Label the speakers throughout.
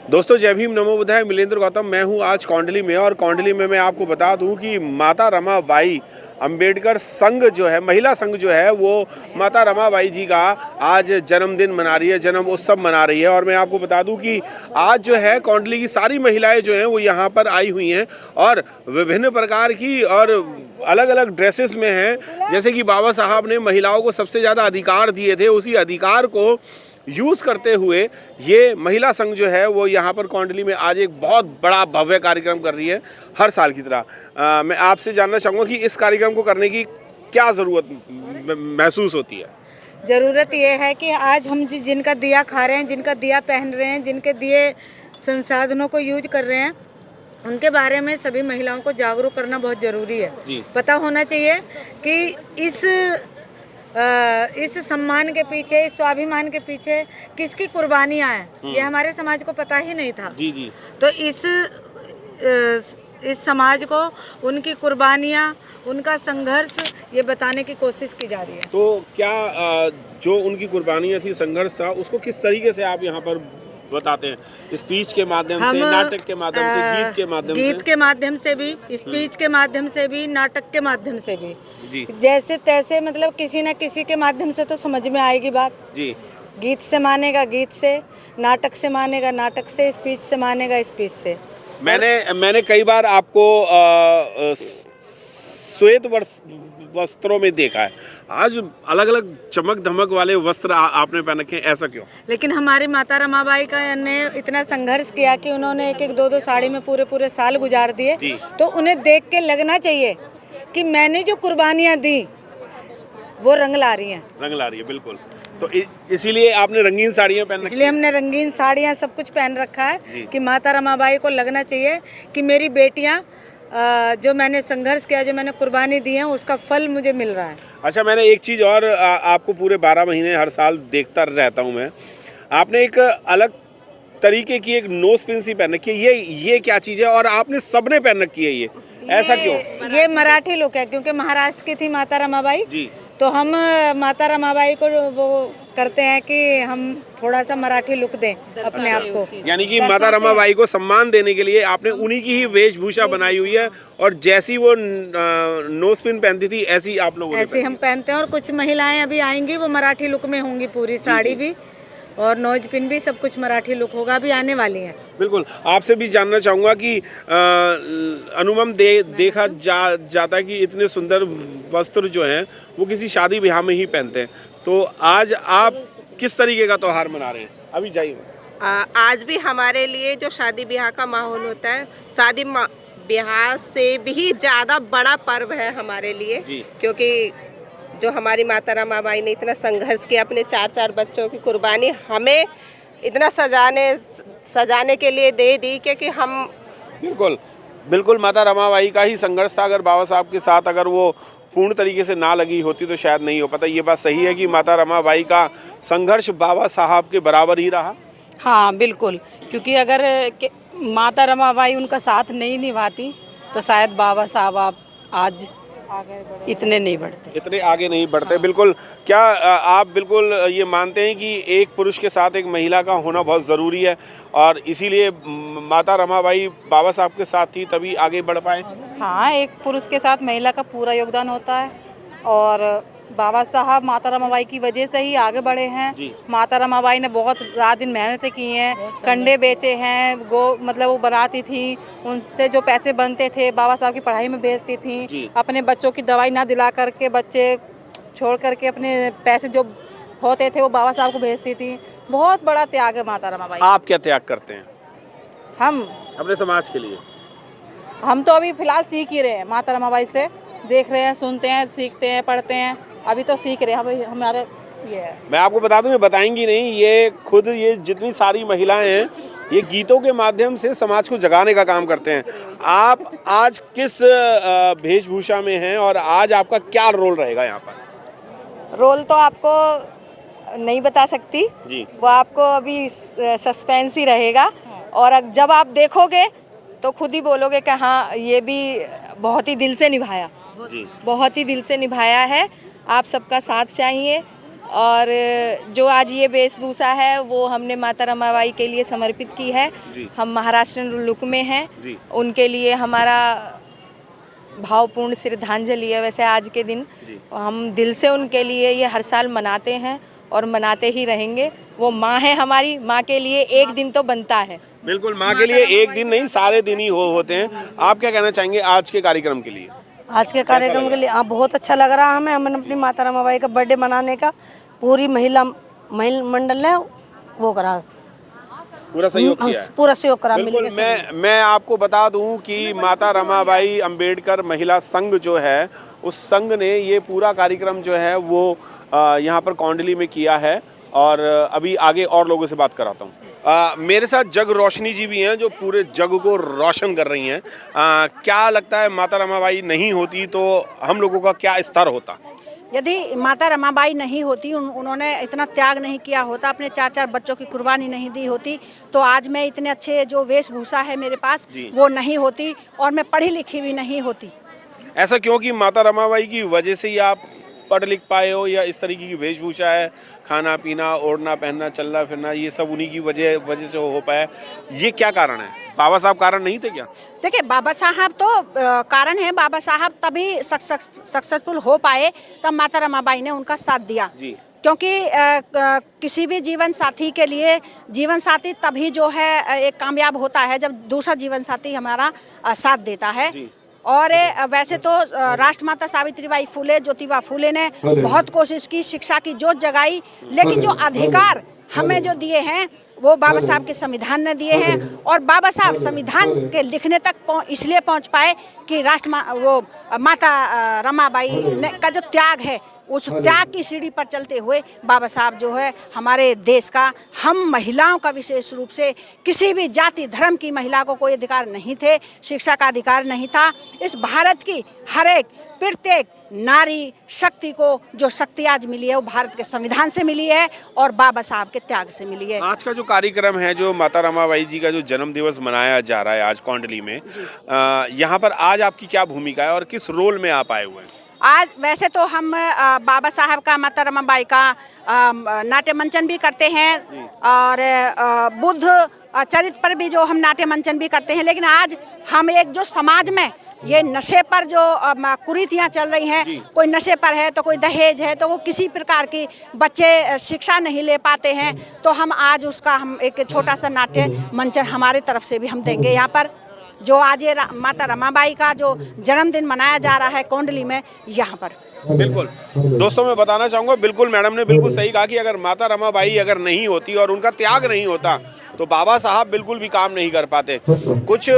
Speaker 1: दोस्तों जय भीम नमो बुद्धाय। मिलेंद्र गौतम मैं हूँ आज कौंडली में, और कौंडली में मैं आपको बता दूँ कि माता रमाबाई अंबेडकर संघ जो है, महिला संघ जो है, वो माता रमाबाई जी का आज जन्मदिन मना रही है, जन्म उत्सव मना रही है। और मैं आपको बता दूं कि आज जो है कौंडली की सारी महिलाएं जो हैं वो यहाँ पर आई हुई हैं और विभिन्न प्रकार की और अलग अलग ड्रेसेस में हैं। जैसे कि बाबा साहब ने महिलाओं को सबसे ज़्यादा अधिकार दिए थे, उसी अधिकार को यूज़ करते हुए ये महिला संघ जो है वो यहाँ पर कौंडली में आज एक बहुत बड़ा भव्य कार्यक्रम कर रही है, हर साल की तरह। मैं आपसे जानना चाहूँगा कि इस कार्यक्रम को करने की क्या ज़रूरत महसूस होती है?
Speaker 2: ज़रूरत ये है कि आज हम जिनका दिया खा रहे हैं, जिनका दिया पहन रहे हैं, जिनके दिए संसाधनों को यूज कर रहे हैं, उनके बारे में सभी महिलाओं को जागरूक करना बहुत ज़रूरी है। पता होना चाहिए कि इस सम्मान के पीछे, इस स्वाभिमान के पीछे किसकी कुर्बानियाँ हैं, ये हमारे समाज को पता ही नहीं था।
Speaker 1: जी।
Speaker 2: तो इस समाज को उनकी कुर्बानियाँ, उनका संघर्ष ये बताने की कोशिश की जा रही है।
Speaker 1: तो क्या जो उनकी कुर्बानियाँ थी, संघर्ष था, उसको किस तरीके से आप यहाँ पर बताते हैं? स्पीच के माध्यम से, नाटक के माध्यम से, गीत के माध्यम से
Speaker 2: भी, स्पीच के माध्यम से भी, नाटक के माध्यम से भी
Speaker 1: जी।
Speaker 2: जैसे तैसे, मतलब किसी न किसी के माध्यम से तो समझ में आएगी बात
Speaker 1: जी।
Speaker 2: गीत से मानेगा गीत से, नाटक से मानेगा नाटक से, स्पीच से मानेगा स्पीच से।
Speaker 1: मैंने कई बार आपको श्वेत वस्त्रों में देखा है, आज अलग अलग चमक धमक वाले वस्त्र आपने पहन रखे हैं, ऐसा क्यों?
Speaker 2: लेकिन हमारी माता रमाबाई का ने इतना संघर्ष किया कि उन्होंने एक दो साड़ी में पूरे साल गुजार दिए, तो उन्हें देख के लगना चाहिए कि मैंने जो कुर्बानियाँ दी वो रंग ला रही है।
Speaker 1: बिल्कुल। तो इसीलिए आपने रंगीन साड़ियाँ पहन रखी हैं?
Speaker 2: इसलिए हमने रंगीन साड़ियाँ सब कुछ पहन रखा है कि माता रमाबाई को लगना चाहिए कि मेरी बेटियाँ, जो मैंने संघर्ष किया, जो मैंने कुर्बानी दी है, उसका फल मुझे मिल रहा है।
Speaker 1: अच्छा, मैंने एक चीज़ और आपको पूरे 12 महीने हर साल देखता रहता हूँ मैं, आपने एक अलग तरीके की एक नोज पिन सी पहन रखी है, ये क्या चीज़ है? और आपने सबने पहन रखी है, ये ऐसा क्यों?
Speaker 2: ये मराठी लुक है, क्योंकि महाराष्ट्र की थी माता रमाबाई जी, तो हम माता रमाबाई को वो करते हैं कि हम थोड़ा सा मराठी लुक दें अपने आप को।
Speaker 1: यानी कि माता रमाबाई को सम्मान देने के लिए आपने उन्हीं की ही वेशभूषा बनाई हुई है, और जैसी वो नोज पिन पहनती थी ऐसी आप लोग
Speaker 2: ऐसी हम पहनते हैं। और कुछ महिलाएं अभी आएंगी, वो मराठी लुक में होंगी, पूरी साड़ी भी और नोज पिन भी, सब कुछ मराठी लुक होगा, अभी आने वाली है।
Speaker 1: बिल्कुल। आपसे भी जानना चाहूँगा कि अनुपम देखा जाता है कि इतने सुंदर वस्त्र जो हैं वो किसी शादी ब्याह में ही पहनते हैं, तो आज आप किस तरीके का त्योहार मना रहे हैं? अभी जाइए।
Speaker 3: आज भी हमारे लिए जो शादी ब्याह का माहौल होता है, शादी ब्याह से भी ज़्यादा बड़ा पर्व है हमारे लिए, क्योंकि जो हमारी माता रमाबाई ने इतना संघर्ष किया, अपने 4 बच्चों की कुर्बानी हमें इतना सजाने के लिए दे दी, क्योंकि हम
Speaker 1: बिल्कुल माता रमाबाई का ही संघर्ष था। अगर बाबा साहब के साथ अगर वो पूर्ण तरीके से ना लगी होती तो शायद नहीं हो पाता। ये बात सही है कि माता रमाबाई का संघर्ष बाबा साहब के बराबर ही रहा।
Speaker 4: हाँ बिल्कुल, क्योंकि अगर माता रमाबाई उनका साथ नहीं निभाती तो शायद बाबा साहब आप आज इतने आगे नहीं बढ़ते। हाँ। बिल्कुल।
Speaker 1: क्या आप बिल्कुल ये मानते हैं कि एक पुरुष के साथ एक महिला का होना बहुत ज़रूरी है, और इसीलिए माता रमाबाई बाबा साहब के साथ थी तभी आगे बढ़ पाए?
Speaker 4: हाँ, एक पुरुष के साथ महिला का पूरा योगदान होता है, और बाबा साहब माता रमाबाई की वजह से ही आगे बढ़े हैं। माता रमाबाई ने बहुत रात दिन मेहनतें की हैं, कंडे बेचे हैं, मतलब वो बनाती थी, उनसे जो पैसे बनते थे बाबा साहब की पढ़ाई में भेजती थी, अपने बच्चों की दवाई ना दिला करके, बच्चे छोड़ करके अपने पैसे जो होते थे वो बाबा साहब को भेजती थी। बहुत बड़ा त्याग है माता रमाबाई।
Speaker 1: आप क्या त्याग करते हैं? हम अपने समाज के लिए
Speaker 4: हम तो अभी फिलहाल सीख ही रहे हैं, माता रमाबाई से देख रहे हैं, सुनते हैं, सीखते हैं, पढ़ते हैं, अभी तो सीख रहे हैं हमारे ये है।
Speaker 1: मैं आपको बता दूं, ये बताएंगी नहीं, ये खुद ये जितनी सारी महिलाएं हैं ये गीतों के माध्यम से समाज को जगाने का काम करते हैं। आप आज किस वेशभूषा में हैं और आज आपका क्या रोल रहेगा यहाँ पर?
Speaker 2: रोल तो आपको नहीं बता सकती जी, वो आपको अभी सस्पेंस ही रहेगा, और जब आप देखोगे तो खुद ही बोलोगे कि हाँ, ये भी बहुत ही दिल से निभाया, बहुत ही दिल से निभाया है। आप सबका साथ चाहिए, और जो आज ये वेशभूषा है वो हमने माता रमाबाई के लिए समर्पित की है। हम महाराष्ट्रन लुक में हैं, उनके लिए हमारा भावपूर्ण श्रद्धांजलि है। वैसे आज के दिन हम दिल से उनके लिए ये हर साल मनाते हैं और मनाते ही रहेंगे। वो माँ है हमारी, माँ के लिए एक दिन तो बनता है।
Speaker 1: बिल्कुल, माँ के लिए एक दिन नहीं सारे दिन ही होते हैं। आप क्या कहना चाहेंगे आज के कार्यक्रम के लिए?
Speaker 5: आज के कार्यक्रम के लिए बहुत अच्छा लग रहा है हमें। हमने अपनी माता रमाबाई का बर्थडे मनाने का पूरी महिला मंडल ने वो करा,
Speaker 1: पूरा सहयोग किया है।
Speaker 5: पूरा सहयोग करा।
Speaker 1: बिल्कुल, मैं आपको बता दूं कि माता रमाबाई अंबेडकर महिला संघ जो है, उस संघ ने ये पूरा कार्यक्रम जो है वो यहाँ पर कौंडली में किया है। और अभी आगे और लोगों से बात कराता हूँ। मेरे साथ जग रोशनी जी भी हैं जो पूरे जग को रोशन कर रही हैं। क्या लगता है माता रमाबाई नहीं होती तो हम लोगों का क्या स्तर होता?
Speaker 6: यदि माता रमाबाई नहीं होती, उन्होंने इतना त्याग नहीं किया होता, अपने 4-4 बच्चों की कुर्बानी नहीं दी होती, तो आज मैं इतने अच्छे जो वेशभूषा है मेरे पास वो नहीं होती और मैं पढ़ी लिखी भी नहीं होती।
Speaker 1: ऐसा क्यों कि माता रमाबाई की वजह से ही आप पढ़ लिख पाए हो, या इस तरीके की वेशभूषा है, खाना पीना, ओढ़ना पहनना, चलना फिरना, ये सब उन्हीं की वजह से हो पाया? ये क्या कारण है? बाबा साहब कारण नहीं थे क्या?
Speaker 6: देखिए, बाबा साहब तो कारण है। बाबा साहब तभी सक्सेसफुल हो पाए तब माता रमाबाई ने उनका साथ दिया। क्योंकि किसी भी जीवन साथी के लिए जीवन साथी तभी जो है एक कामयाब होता है जब दूसरा जीवन साथी हमारा साथ देता है। और वैसे तो राष्ट्रमाता सावित्रीबाई फुले, ज्योतिबा फुले ने बहुत कोशिश की, शिक्षा की जोत जगाई, लेकिन जो अधिकार हमें जो दिए हैं वो बाबा साहब के संविधान ने दिए हैं। और बाबा साहब संविधान के लिखने तक इसलिए पहुंच पाए कि वो माता रमाबाई ने का जो त्याग है, उस त्याग की सीढ़ी पर चलते हुए बाबा साहब जो है हमारे देश का, हम महिलाओं का विशेष रूप से किसी भी जाति धर्म की महिला को कोई अधिकार नहीं थे, शिक्षा का अधिकार नहीं था। इस भारत की हर एक प्रत्येक नारी शक्ति को जो शक्ति आज मिली है वो भारत के संविधान से मिली है और बाबा साहब के त्याग से मिली है।
Speaker 1: आज का जो कार्यक्रम है, जो माता रमाबाई जी का जो जन्म दिवस मनाया जा रहा है आज कौंडली में, यहाँ पर आज आपकी क्या भूमिका है और किस रोल में आप आए हुए हैं?
Speaker 6: आज वैसे तो हम बाबा साहब का, माता रमाबाई का नाट्य मंचन भी करते हैं और बुद्ध चरित्र पर भी जो हम नाट्य मंचन भी करते हैं, लेकिन आज हम एक जो समाज में ये नशे पर जो कुरीतियाँ चल रही हैं, कोई नशे पर है तो कोई दहेज है, तो वो किसी प्रकार की बच्चे शिक्षा नहीं ले पाते हैं, तो हम आज उसका हम एक छोटा सा नाट्य मंचन हमारी तरफ से भी हम देंगे यहाँ पर। जो आज ये माता रमाबाई का जो जन्मदिन मनाया जा रहा है कौंडली में, यहाँ पर।
Speaker 1: बिल्कुल दोस्तों, मैं बताना चाहूँगा, बिल्कुल मैडम ने बिल्कुल सही कहा कि अगर माता रमाबाई अगर नहीं होती और उनका त्याग नहीं होता तो बाबा साहब बिल्कुल भी काम नहीं कर पाते। कुछ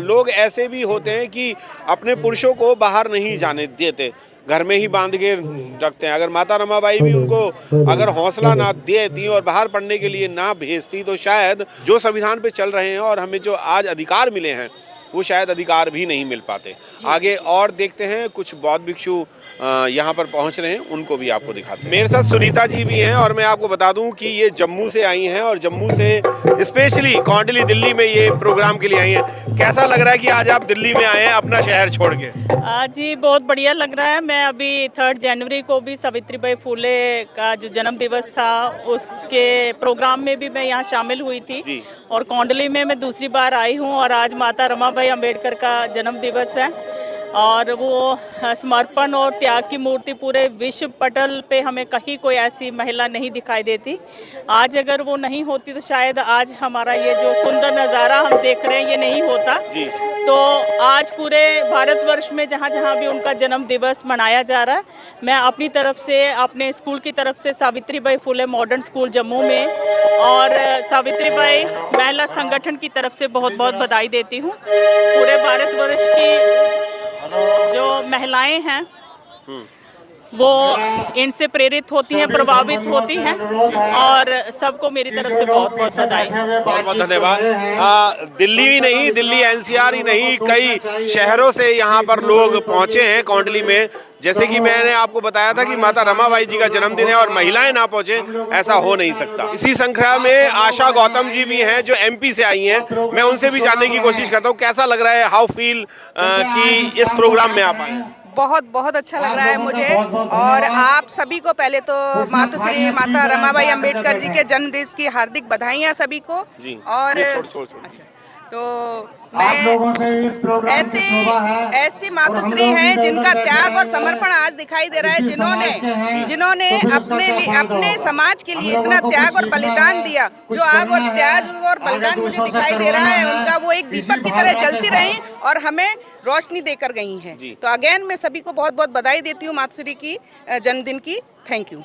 Speaker 1: लोग ऐसे भी होते हैं कि अपने पुरुषों को बाहर नहीं जाने देते, घर में ही बांध के रखते हैं। अगर माता रमाबाई भी उनको अगर हौसला ना देती और बाहर पढ़ने के लिए ना भेजती तो शायद जो संविधान पे चल रहे हैं और हमें जो आज अधिकार मिले हैं वो शायद अधिकार भी नहीं मिल पाते। आगे और देखते हैं, कुछ बौद्ध भिक्षु यहाँ पर पहुँच रहे हैं, उनको भी आपको दिखाते हैं। मेरे साथ सुनीता जी भी हैं और मैं आपको बता दूं कि ये जम्मू से आई हैं और जम्मू से स्पेशली कौंडली दिल्ली में ये प्रोग्राम के लिए आई हैं। कैसा लग रहा है कि आज आप दिल्ली में आए हैं अपना शहर छोड़ के?
Speaker 7: जी बहुत बढ़िया लग रहा है। मैं अभी 3 जनवरी को भी सावित्रीबाई फुले का जो जन्म दिवस था उसके प्रोग्राम में भी मैं यहाँ शामिल हुई थी और कौंडली में मैं दूसरी बार आई हूँ और आज माता रमाबाई अंबेडकर का जन्म दिवस है और वो समर्पण और त्याग की मूर्ति पूरे विश्व पटल पे हमें कहीं कोई ऐसी महिला नहीं दिखाई देती। आज अगर वो नहीं होती तो शायद आज हमारा ये जो सुंदर नज़ारा हम देख रहे हैं ये नहीं होता। तो आज पूरे भारतवर्ष में जहाँ जहाँ भी उनका जन्म दिवस मनाया जा रहा है, मैं अपनी तरफ से, अपने स्कूल की तरफ से, सावित्रीबाई फुले मॉडर्न स्कूल जम्मू में और सावित्रीबाई महिला संगठन की तरफ से बहुत बहुत बधाई देती हूँ। पूरे भारतवर्ष की जो महिलाएं हैं वो इनसे प्रेरित होती हैं, प्रभावित होती हैं और सबको मेरी तरफ से बहुत बहुत बधाई।
Speaker 1: बहुत बहुत धन्यवाद। दिल्ली ही नहीं, दिल्ली एनसीआर ही नहीं, कई शहरों से यहाँ पर लोग पहुँचे हैं कौंडली में। जैसे कि मैंने आपको बताया था कि माता रमाबाई जी का जन्मदिन है और महिलाएं ना पहुंचे, ऐसा हो नहीं सकता। इसी संख्या में आशा गौतम जी भी हैं जो एमपी से आई हैं। मैं उनसे भी जानने की कोशिश करता हूं कैसा लग रहा है, हाउ फील कि इस प्रोग्राम में आप आए।
Speaker 8: बहुत बहुत अच्छा लग रहा है मुझे। और आप सभी को पहले तो मातोश्री माता रमाबाई अंबेडकर जी के जन्म दिवस की हार्दिक बधाइयाँ सभी को। और तो मैं ऐसी मातोश्री हैं जिनका त्याग और समर्पण आज दिखाई दे रहा है, जिन्होंने अपने समाज के लिए इतना त्याग और बलिदान दिया। जो आग और त्याग और बलिदान मुझे दिखाई दे रहा है उनका, वो एक दीपक की तरह जलती रही और हमें रोशनी देकर गई हैं। तो अगेन मैं सभी को बहुत बहुत बधाई देती हूँ मातोश्री की जन्मदिन की। Thank you.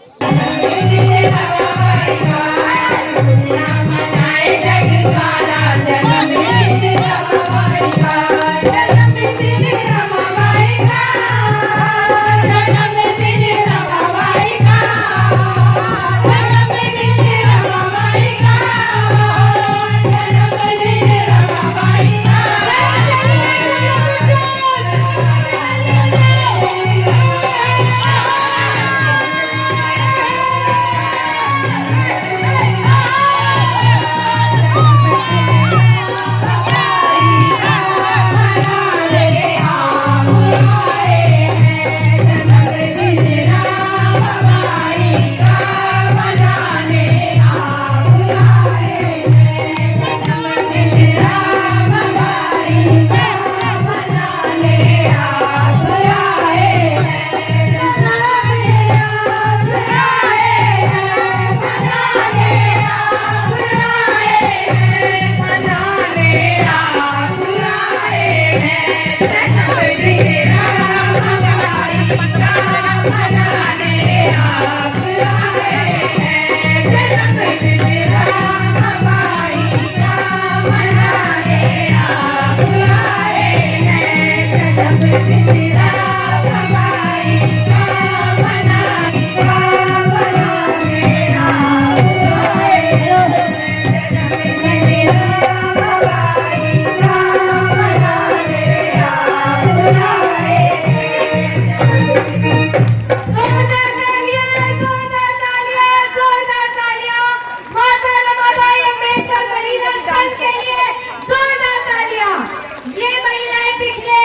Speaker 9: पिछले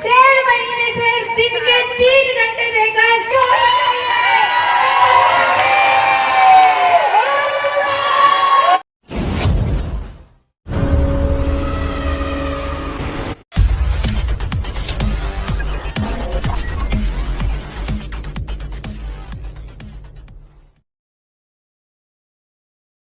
Speaker 9: 1.5 महीने से दिन के 3 घंटे देकर